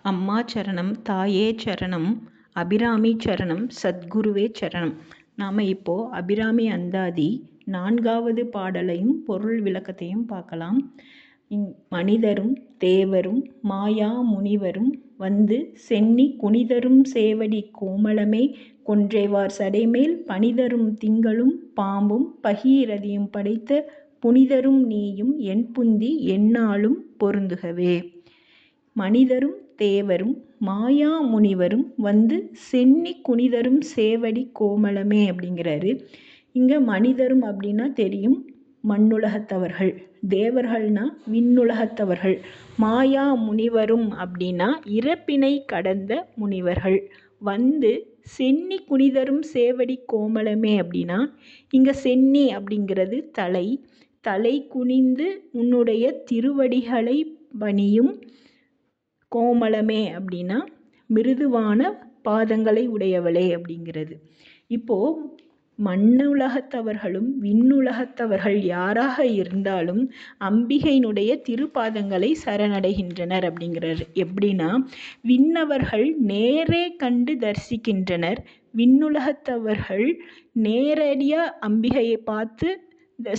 அம்மா சரணம், தாயே சரணம், அபிராமி சரணம், சத்குருவே சரணம். நாம் இப்போது அபிராமி அந்தாதி 4வது பாடலையும் பொருள் விளக்கத்தையும் பார்க்கலாம். மனிதரும் தேவரும் மாயா முனிவரும் வந்து சென்னி குனிதரும் சேவடி கோமளமே கொன்றைவார் சடைமேல் பனிதரும் திங்களும் பாம்பும் பகீரதியும் படைத்த புனிதரும் நீயும் என் புந்தி எந்நாளும் பொருந்துகவே. மனிதரும் தேவரும் மாயா முனிவரும் வந்து சென்னி குனிதரும் சேவடி கோமளமே அப்படிங்கிறாரு. இங்கே மனிதரும் அப்படின்னா தெரியும், மண்ணுலகத்தவர்கள். தேவர்கள்னா விண்ணுலகத்தவர்கள். மாயா முனிவரும் அப்படின்னா இறப்பினை கடந்த முனிவர்கள். வந்து சென்னி குனிதரும் சேவடி கோமளமே அப்படின்னா இங்கே சென்னி அப்படிங்கிறது தலை. தலை குனிந்து உன்னுடைய திருவடிகளை பணியும். கோமளமே அப்படின்னா மிருதுவான பாதங்களை உடையவளே அப்படிங்கிறது. இப்போது மண்ணுலகத்தவர்களும் விண்ணுலகத்தவர்கள் யாராக இருந்தாலும் அம்பிகையினுடைய திருப்பாதங்களை சரணடைகின்றனர் அப்படிங்கிறார். எப்படின்னா, விண்ணவர்கள் நேரே கண்டு தரிசிக்கின்றனர். விண்ணுலகத்தவர்கள் நேரடியாக அம்பிகையை பார்த்து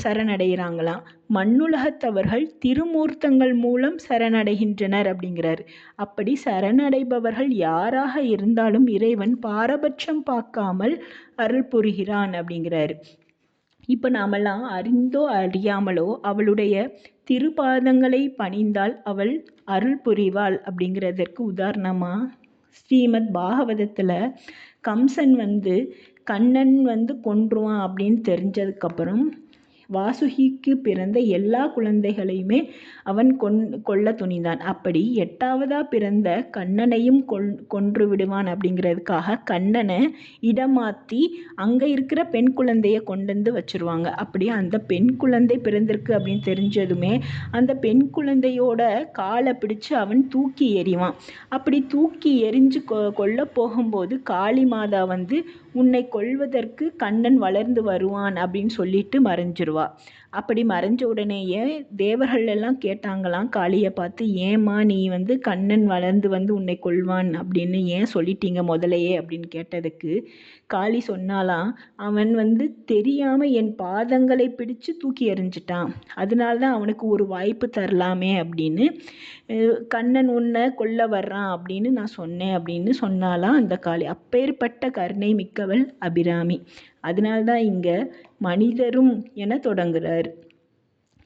சரணடைகிறாங்களாம். மண்ணுலகத்தவர்கள் திருமூர்த்தங்கள் மூலம் சரணடைகின்றனர் அப்படிங்கிறார். அப்படி சரணடைபவர்கள் யாராக இருந்தாலும் இறைவன் பாரபட்சம் பார்க்காமல் அருள் புரிகிறான் அப்படிங்கிறார். இப்போ நாமெல்லாம் அறிந்தோ அறியாமலோ அவளுடைய திருப்பாதங்களை பணிந்தால் அவள் அருள் புரிவாள் அப்படிங்கிறதற்கு உதாரணமாக ஸ்ரீமத் பாகவதத்தில் கம்சன் கண்ணன் கொன்றுவான் அப்படின்னு தெரிஞ்சதுக்கப்புறம் வாசுகிக்கு பிறந்த எல்லா குழந்தைகளையுமே அவன் கொல்ல துணிந்தான். அப்படி 8வதாக பிறந்த கண்ணனையும் கொன்று விடுவான் அப்படிங்கிறதுக்காக கண்ணனை இடமாற்றி அங்கே இருக்கிற பெண் குழந்தைய கொண்டு வச்சுருவாங்க. அப்படி அந்த பெண் குழந்தை பிறந்திருக்கு அப்படின்னு தெரிஞ்சதுமே அந்த பெண் குழந்தையோட காலை பிடிச்சு அவன் தூக்கி எறிவான். அப்படி தூக்கி எரிஞ்சு கொல்ல போகும்போது காளி மாதா உன்னை கொல்வதற்கு கண்ணன் வளர்ந்து வருவான் அப்படின்னு சொல்லிட்டு மறைஞ்சிருவா. அப்படி மறைஞ்ச உடனேயே தேவர்கள் எல்லாம் கேட்டாங்களாம் காளியை பார்த்து, ஏம்மா நீ கண்ணன் வளர்ந்து உன்னை கொல்வான் அப்படின்னு ஏன் சொல்லிட்டீங்க முதலையே அப்படின்னு கேட்டதுக்கு காளி சொன்னாலாம், அவன் தெரியாமல் என் பாதங்களை பிடிச்சு தூக்கி எறிஞ்சிட்டான், அதனால்தான் அவனுக்கு ஒரு வாய்ப்பு தரலாமே அப்படின்னு கண்ணன் உன்னை கொல்ல வர்றான் அப்படின்னு நான் சொன்னேன் அப்படின்னு சொன்னாலாம் அந்த காளி. அப்பேற்பட்ட கருணை மிக்கவள் அபிராமி. அதனால்தான் இங்கே மனிதரும் என தொடங்குகிறார்.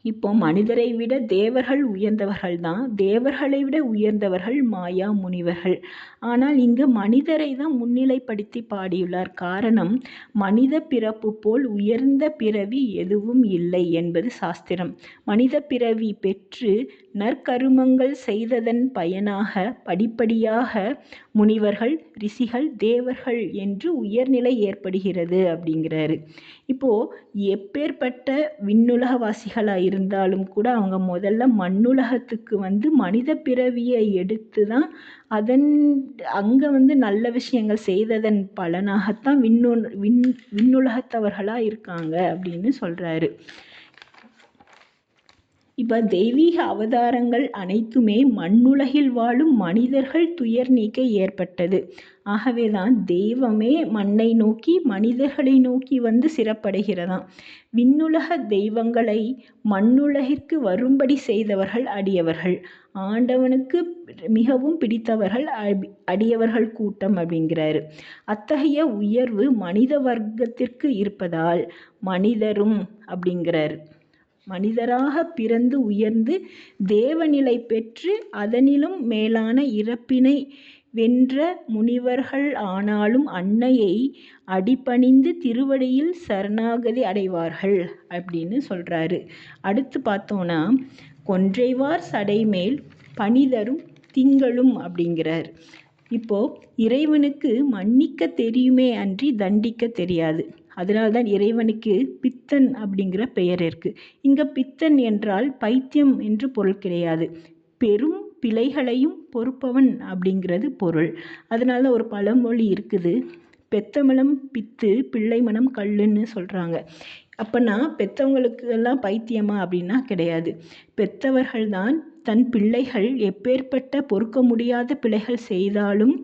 இப்போ மனிதரை விட தேவர்கள் உயர்ந்தவர்கள் தான். தேவர்களை விட உயர்ந்தவர்கள் மாயா முனிவர்கள். ஆனால் இங்கு மனிதரை தான் முன்னிலைப்படுத்தி பாடியுள்ளார். காரணம், மனித பிறப்பு போல் உயர்ந்த பிறவி எதுவும் இல்லை என்பது சாஸ்திரம். மனித பிறவி பெற்று நற்கருமங்கள் செய்ததன் பயனாக படிப்படியாக முனிவர்கள், ரிஷிகள், தேவர்கள் என்று உயர்நிலை ஏற்படுகிறது அப்படிங்கிறாரு. இப்போது எப்பேற்பட்ட விண்ணுலகவாசிகளாக இருந்தாலும் கூட அவங்க முதல்ல மண்ணுலகத்துக்கு மனித பிறவியை எடுத்து தான் அங்கே நல்ல விஷயங்கள் செய்ததன் பலனாகத்தான் விண்ணுலகத்தவர்களாக இருக்காங்க அப்படின்னு சொல்கிறாரு. இப்போ தெய்வீக அவதாரங்கள் அனைத்துமே மண்ணுலகில் வாழும் மனிதர்கள் துயர் நீக்க ஏற்பட்டது. ஆகவே தான் தெய்வமே மண்ணை நோக்கி மனிதர்களை நோக்கி சிறப்படைகிறதாம். விண்ணுலக தெய்வங்களை மண்ணுலகிற்கு வரும்படி செய்தவர்கள் அடியவர்கள். ஆண்டவனுக்கு மிகவும் பிடித்தவர்கள் அடியவர்கள் கூட்டம் அப்படிங்கிறாரு. அத்தகைய உயர்வு மனித வர்க்கத்திற்கு இருப்பதால் மனிதரும் அப்படிங்கிறாரு. மனிதராக பிறந்து உயர்ந்து தேவநிலை பெற்று அதனிலும் மேலான இறப்பினை வென்ற முனிவர்கள் ஆனாலும் அன்னையை அடிபணிந்து திருவடியில் சரணாகதி அடைவார்கள் அப்படின்னு சொல்கிறாரு. அடுத்து பார்த்தோன்னா, கொன்றைவார் சடைமேல் பனிதரும் திங்களும் அப்படிங்கிறார். இப்போது இறைவனுக்கு மன்னிக்க தெரியுமே அன்றி தண்டிக்க தெரியாது. அதனால்தான் இறைவனுக்கு பித்தன் அப்படிங்கிற பெயர் இருக்குது. இங்கே பித்தன் என்றால் பைத்தியம் என்று பொருள் கிடையாது. பெரும் பிழைகளையும் பொறுப்பவன் அப்படிங்கிறது பொருள். அதனால ஒரு பழமொழி இருக்குது, பெத்த மனம் பித்து பிள்ளை மனம் கல்லுன்னு சொல்கிறாங்க. அப்போனா பெற்றவங்களுக்கு எல்லாம் பைத்தியமா அப்படின்னா கிடையாது. பெற்றவர்கள்தான் தன் பிள்ளைகள் எப்பேற்பட்ட பொறுக்க முடியாத பிழைகள் செய்தாலும்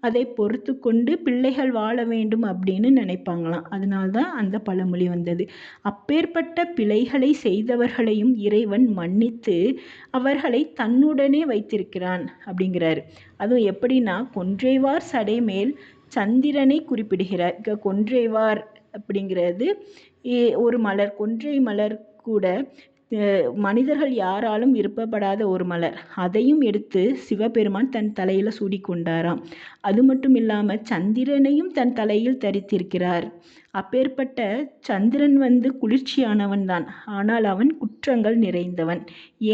அதை பொறுத்து கொண்டு பிள்ளைகள் வாழ வேண்டும் அப்படின்னு நினைப்பாங்களாம். அதனால்தான் அந்த பழமொழி வந்தது. அப்பேற்பட்ட பிழைகளை செய்தவர்களையும் இறைவன் மன்னித்து அவர்களை தன்னுடனே வைத்திருக்கிறான் அப்படிங்கிறாரு. அதுவும் எப்படின்னா, கொன்றைவார் சடை மேல் சந்திரனை குறிப்பிடுகிறார். கொன்றைவார் அப்படிங்கிறது ஒரு மலர், கொன்றை மலர் கூட மனிதர்கள் யாராலும் விருப்பப்படாத ஒரு மலர். அதையும் எடுத்து சிவபெருமான் தன் தலையில் சூடிக்கொண்டாராம். அது மட்டும் இல்லாமல் சந்திரனையும் தன் தலையில் தரித்திருக்கிறார். அப்பேற்பட்ட சந்திரன் குளிர்ச்சியானவன் தான், ஆனால் அவன் குற்றங்கள் நிறைந்தவன்.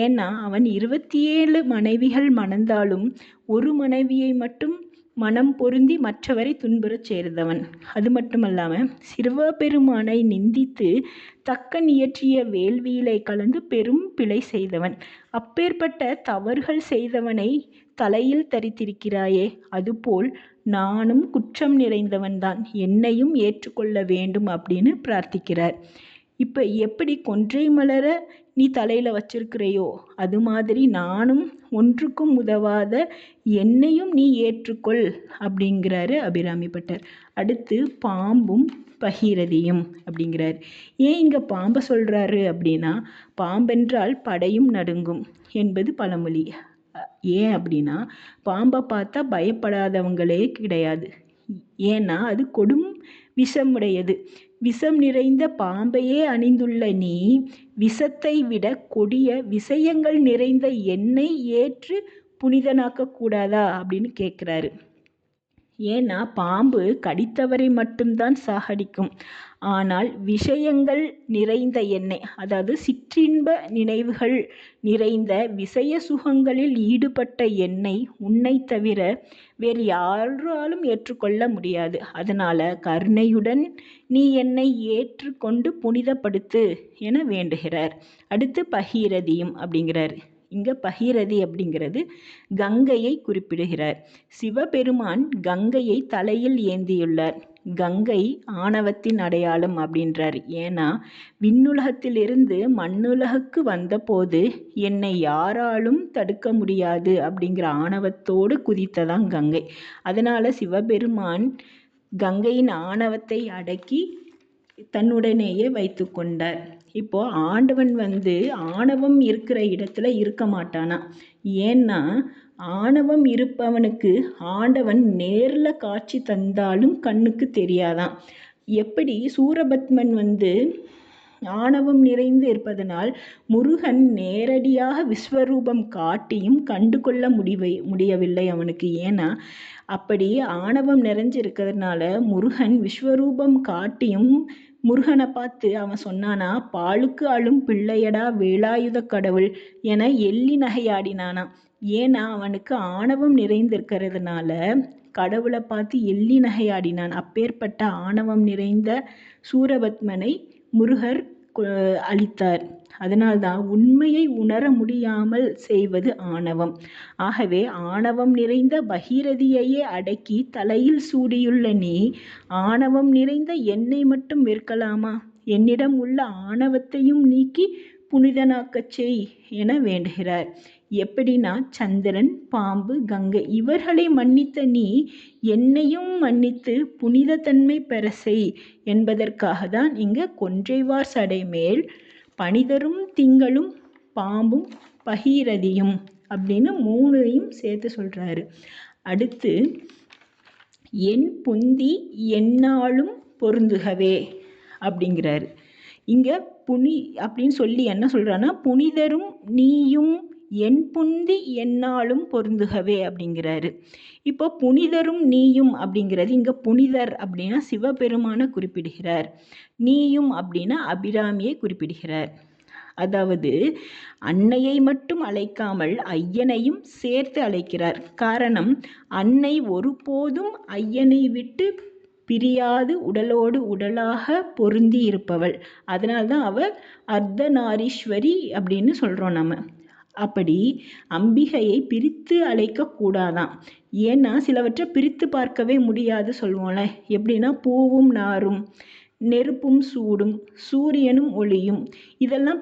ஏன்னா அவன் 27 மனைவிகள் மணந்தாலும் ஒரு மனைவியை மட்டும் மனம் பொருந்தி மற்றவரை துன்புறச் சேர்ந்தவன். அது மட்டுமல்லாமல் சிவபெருமானை நிந்தித்து தக்கன் இயற்றிய வேள்வியிலே கலந்து பெரும் பிழை செய்தவன். அப்பேற்பட்ட தவறுகள் செய்தவனை தலையில் தரித்திருக்கிறாயே, அதுபோல் நானும் குற்றம் நிறைந்தவன்தான், என்னையும் ஏற்றுக்கொள்ள வேண்டும் அப்படின்னு பிரார்த்திக்கிறார். இப்போ எப்படி கொன்றை மலரை நீ தலையில் வச்சிருக்கிறையோ அது மாதிரி நானும் ஒன்றுக்கும் உதவாத என்னையும் நீ ஏற்றுக்கொள் அப்படிங்கிறாரு அபிராமிப்பட்டர். அடுத்து பாம்பும் பகீரதியும் அப்படிங்கிறார். ஏன் இங்கே பாம்பை சொல்கிறாரு அப்படின்னா, பாம்பென்றால் படையும் நடுங்கும் என்பது பழமொழி. ஏன் அப்படின்னா, பாம்பை பார்த்தா பயப்படாதவங்களே கிடையாது. ஏன்னா அது கொடும் விஷமுடையது. விஷம் நிறைந்த பாம்பையே அணிந்துள்ள நீ விஷத்தை விட கொடிய விஷயங்கள் நிறைந்த என்னை ஏற்று புனிதனாக்க கூடாதா அப்படின்னு கேட்குறாரு. ஏன்னா பாம்பு கடித்தவரை மட்டும்தான் சாகடிக்கும். ஆனால் விஷயங்கள் நிறைந்த எண்ணெய், அதாவது சிற்றின்ப நினைவுகள் நிறைந்த விஷய சுகங்களில் ஈடுபட்ட எண்ணெய் உன்னை தவிர வேறு யாராலும் ஏற்றுக்கொள்ள முடியாது. அதனால் கருணையுடன் நீ என்னை ஏற்றுக்கொண்டு புனிதப்படுத்து என வேண்டுகிறார். அடுத்து பகீரதியும் அப்படிங்கிறார். இங்கே பகீரதி அப்படிங்கிறது கங்கையை குறிப்பிடுகிறார். சிவபெருமான் கங்கையை தலையில் ஏந்தியுள்ளார். கங்கை ஆணவத்தின் அடையாளம் அப்படின்றார். ஏன்னா விண்ணுலகத்திலிருந்து மண்ணுலகுக்கு வந்தபோது என்னை யாராலும் தடுக்க முடியாது அப்படிங்கிற ஆணவத்தோடு குதித்ததான் கங்கை. அதனால் சிவபெருமான் கங்கையின் ஆணவத்தை அடக்கி தன்னுடனேயே வைத்து கொண்டார். இப்போ ஆண்டவன் ஆணவம் இருக்கிற இடத்துல இருக்க மாட்டானா. ஏன்னா ஆணவம் இருப்பவனுக்கு ஆண்டவன் நேரில் காட்சி தந்தாலும் கண்ணுக்கு தெரியாதான். எப்படி சூரபத்மன் ஆணவம் நிறைந்து இருப்பதனால் முருகன் நேரடியாக விஸ்வரூபம் காட்டியும் கண்டு கொள்ள முடியவில்லை அவனுக்கு. ஏன்னா அப்படி ஆணவம் நிறைஞ்சிருக்கிறதுனால முருகன் விஸ்வரூபம் காட்டியும் முருகனை பார்த்து அவன் சொன்னானா, பாலுக்கு அழும் பிள்ளையடா வேலாயுத கடவுள் என எள்ளி நகையாடினானா. ஏன்னா அவனுக்கு ஆணவம் நிறைந்திருக்கிறதுனால கடவுளை பார்த்து எள்ளி நகையாடினான். அப்பேற்பட்ட ஆணவம் நிறைந்த சூரபத்மனை முருகர் அளித்தார். அதனால்தான் உண்மையை உணர முடியாமல் செய்வது ஆணவம். ஆகவே ஆணவம் நிறைந்த பகீரதியையே அடக்கி தலையில் சூடியுள்ள நீ ஆணவம் நிறைந்த என்னை மட்டும் வெறுக்கலாமா? என்னிடம் உள்ள ஆணவத்தையும் நீக்கி புனிதனாக்கச் செய் என வேண்டுகிறார். எப்படின்னா, சந்திரன், பாம்பு, கங்கை இவர்களை மன்னித்த நீ என்னையும் மன்னித்து புனித தன்மை பெற செய் என்பதற்காக தான் இங்கே கொன்றைவார் சடை மேல் பனிதரும் திங்களும் பாம்பும் பகீரதியும் அப்படின்னு 3ஐயும் சேர்த்து சொல்கிறாரு. அடுத்து என் புந்தி எந்நாளும் பொருந்துகவே அப்படிங்கிறாரு. இங்கே அப்படின்னு சொல்லி என்ன சொல்கிறான்னா, புனிதரும் நீயும் என் புந்தி எந்நாளும் பொருந்துகவே அப்படிங்கிறாரு. இப்போ புனிதரும் நீயும் அப்படிங்கிறது இங்கே புனிதர் அப்படின்னா சிவபெருமானை குறிப்பிடுகிறார். நீயும் அப்படின்னா அபிராமியை குறிப்பிடுகிறார். அதாவது அன்னையை மட்டும் அழைக்காமல் ஐயனையும் சேர்த்து அழைக்கிறார். காரணம், அன்னை ஒருபோதும் ஐயனை விட்டு பிரியாது உடலோடு உடலாக பொருந்தி இருப்பவள். அதனால்தான் அவள் அர்த்தநாரீஸ்வரி அப்படின்னு சொல்கிறோம் நம்ம. அப்படி அம்பிகையை பிரித்து அழைக்கக்கூடாதான். ஏன்னா சிலவற்றை பிரித்து பார்க்கவே முடியாது சொல்லுவோம்ல. எப்படின்னா பூவும் நாரும் நெருப்பும் சூடும், சூரியனும் ஒளியும். இதெல்லாம்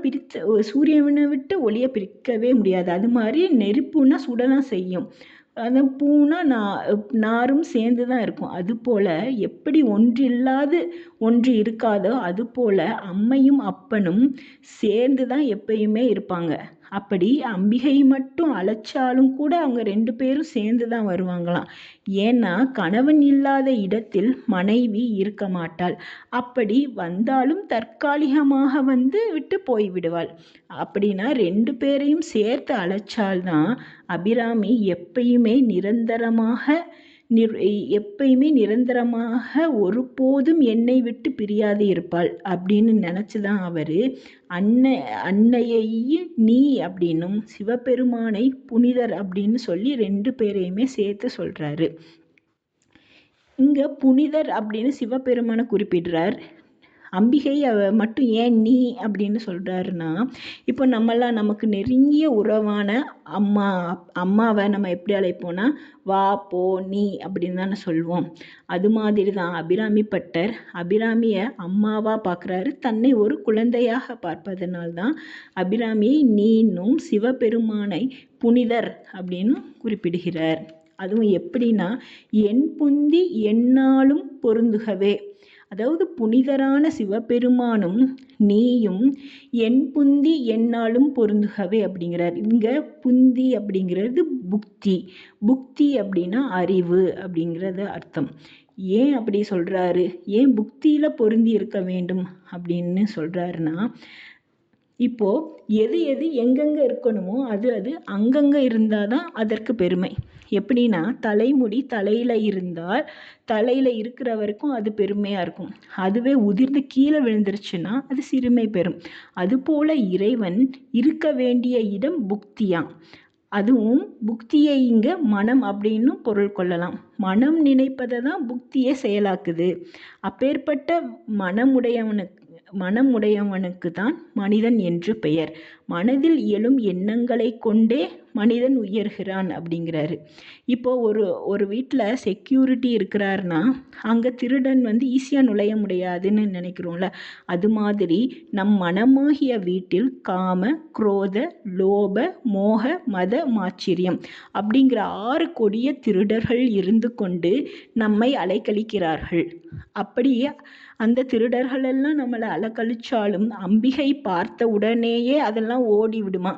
சூரியனை விட்டு ஒளியை பிரிக்கவே முடியாது. அது மாதிரி நெருப்புன்னா சுடதான் செய்யும். அது பூனா நாரும் சேர்ந்து தான் இருக்கும். அதுபோல் எப்படி ஒன்றில்லாது ஒன்று இருக்காதோ அதுபோல் அம்மையும் அப்பனும் சேர்ந்து தான் எப்பயுமே இருப்பாங்க. அப்படி அம்பிகை மட்டும் அழைச்சாலும் கூட அவங்க 2 பேரும் சேர்ந்து தான் வருவாங்களாம். ஏன்னா கணவன் இல்லாத இடத்தில் மனைவி இருக்க மாட்டாள். அப்படி வந்தாலும் தற்காலிகமாக வந்து விட்டு போய்விடுவாள். அப்படின்னா 2 பேரையும் சேர்த்து அழைச்சால்தான் அபிராமி எப்பயுமே நிரந்தரமாக ஒருபோதும் என்னை விட்டு பிரியாது இருப்பாள் அப்படின்னு நினச்சிதான் அவர் அன்னையையும் நீ அப்படின்னும் சிவபெருமானை புனிதர் அப்படின்னு சொல்லி 2 பேரையுமே சேர்த்து சொல்கிறாரு. இங்கே புனிதர் அப்படின்னு சிவபெருமானை குறிப்பிடுறார். அம்பிகை மட்டும் ஏன் நீ அப்படின்னு சொல்கிறாருன்னா, இப்போ நமக்கு நெருங்கிய உறவான அம்மாவை நம்ம எப்படி அழைப்போம்னா வா போ நீ அப்படின்னு தானே சொல்லுவோம். அது மாதிரி தான் அபிராமி பட்டர் அபிராமியை அம்மாவாக பார்க்குறாரு. தன்னை ஒரு குழந்தையாக பார்ப்பதனால்தான் அபிராமியை நீனும் சிவபெருமானை புனிதர் அப்படின்னு குறிப்பிடுகிறார். அதுவும் எப்படின்னா என் புந்தி எந்நாளும் பொருந்துகவே. அதாவது புனிதரான சிவபெருமானும் நீயும் என் புந்தி எந்நாளும் பொருந்துகவே அப்படிங்கிறார். இங்கே புந்தி அப்படிங்கிறது புக்தி அப்படின்னா அறிவு அப்படிங்கிறது அர்த்தம். ஏன் அப்படி சொல்கிறாரு? ஏன் புக்தியில் பொருந்தி இருக்க வேண்டும் அப்படின்னு சொல்கிறாருன்னா, இப்போது எது எங்கெங்கே இருக்கணுமோ அது அங்கங்கே இருந்தால் தான் அதற்கு பெருமை. எப்படின்னா தலைமுடி தலையில் இருக்கிற வரைக்கும் அது பெருமையாக இருக்கும். அதுவே உதிர்ந்து கீழே விழுந்துருச்சுன்னா அது சிறுமை பெறும். அதுபோல் இறைவன் இருக்க வேண்டிய இடம் புக்தியாம். அதுவும் புக்தியை இங்கே மனம் அப்படின்னு பொருள் கொள்ளலாம். மனம் நினைப்பதை தான் புக்தியை செயலாக்குது. அப்பேற்பட்ட மனமுடையவனுக்கு தான் மனிதன் என்று பெயர். மனதில் எழும் எண்ணங்களை கொண்டே மனிதன் உயர்கிறான் அப்படிங்கிறாரு. இப்போது ஒரு வீட்டில் செக்யூரிட்டி இருக்கிறாருன்னா அங்கே திருடன் வந்து ஈஸியாக நுழைய முடியாதுன்னு நினைக்கிறோம்ல. அது மாதிரி நம் மனமாகிய வீட்டில் காம, குரோத, லோப, மோக, மத, மாச்சரியம் அப்படிங்கிற 6 கொடிய திருடர்கள் இருந்து கொண்டு நம்மை அலைக்கழிக்கிறார்கள். அப்படியே அந்த திருடர்களெல்லாம் நம்மளை அலைக்கழிச்சாலும் அம்பிகை பார்த்த உடனேயே அதெல்லாம் ஓடி விடுமா.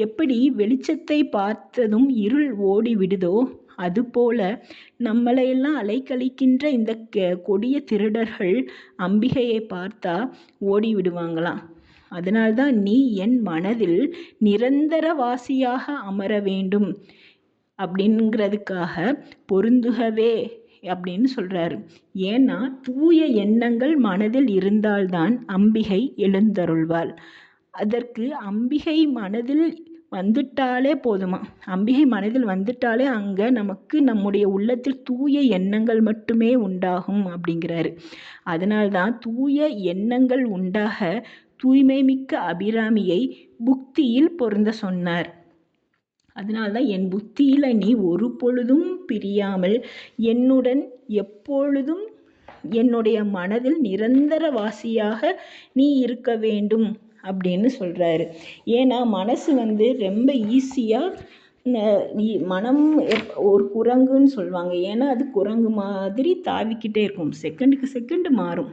எப்படி வெளிச்சத்தை பார்த்ததும் இருள் ஓடி விடுதோ அதுபோல நம்மளையெல்லாம் அலைக்கழிக்கின்ற இந்த கொடிய திருடர்கள் அம்பிகையை பார்த்தா ஓடி விடுவாங்களாம். அதனால்தான் நீ என் மனதில் நிரந்தர வாசியாக அமர வேண்டும் அப்படிங்கிறதுக்காக பொருந்துகவே அப்படின்னு சொல்கிறாரு. ஏன்னா தூய எண்ணங்கள் மனதில் இருந்தால்தான் அம்பிகை எழுந்தருள்வாள். அதற்கு அம்பிகை மனதில் வந்துட்டாலே போதுமா. அம்பிகை மனதில் வந்துட்டாலே அங்கே நமக்கு நம்முடைய உள்ளத்தில் தூய எண்ணங்கள் மட்டுமே உண்டாகும் அப்படிங்கிறாரு. அதனால்தான் தூய எண்ணங்கள் உண்டாக தூய்மை மிக்க அபிராமியை புக்தியில் பொருந்த சொன்னார். அதனால்தான் என் புத்தியில் நீ ஒரு பொழுதும் பிரியாமல் என்னுடன் எப்பொழுதும் என்னுடைய மனதில் நிரந்தர வாசியாக நீ இருக்க வேண்டும் அப்படின்னு சொல்கிறாரு. ஏன்னா மனசு வந்து ரொம்ப ஈஸியாக மனம் ஒரு குரங்குன்னு சொல்லுவாங்க. ஏன்னா அது குரங்கு மாதிரி தாவிக்கிட்டே இருக்கும், செகண்டுக்கு செகண்டு மாறும்.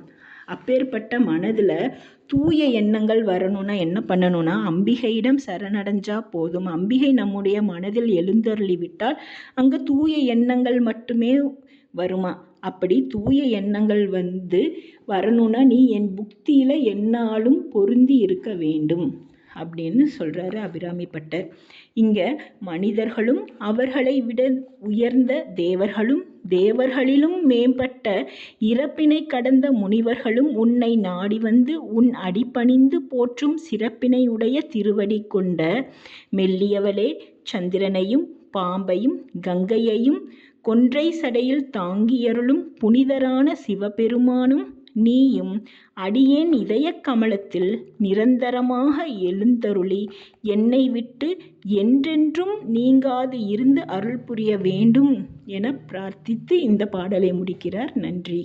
அப்பேற்பட்ட மனதில் தூய எண்ணங்கள் வரணும்னா என்ன பண்ணணும்னா அம்பிகையிடம் சரணடைஞ்சா போதும். அம்பிகை நம்முடைய மனதில் எழுந்தருளிவிட்டால் அங்கே தூய எண்ணங்கள் மட்டுமே வருமா. அப்படி தூய எண்ணங்கள் வந்து வரணும்னா நீ என் புக்தியில் எந்நாளும் பொருந்தி இருக்க வேண்டும் அப்படின்னு சொல்கிறாரு அபிராமி பட்டர். இங்கே மனிதர்களும் அவர்களை விட உயர்ந்த தேவர்களும் தேவர்களிலும் மேம்பட்ட இறப்பினை கடந்த முனிவர்களும் உன்னை நாடி வந்து உன் அடிபணிந்து போற்றும் சிறப்பினை உடைய திருவடி கொண்ட மெல்லியவளே, சந்திரனையும் பாம்பையும் கங்கையையும் கொன்றை சடையில் தாங்கியருளும் புனிதரான சிவபெருமானும் நீயும் அடியேன் இதய கமலத்தில் நிரந்தரமாக எழுந்தருளி என்னை விட்டு என்றென்றும் நீங்காது இருந்து அருள் புரிய வேண்டும் என பிரார்த்தித்து இந்த பாடலை முடிக்கிறார். நன்றி.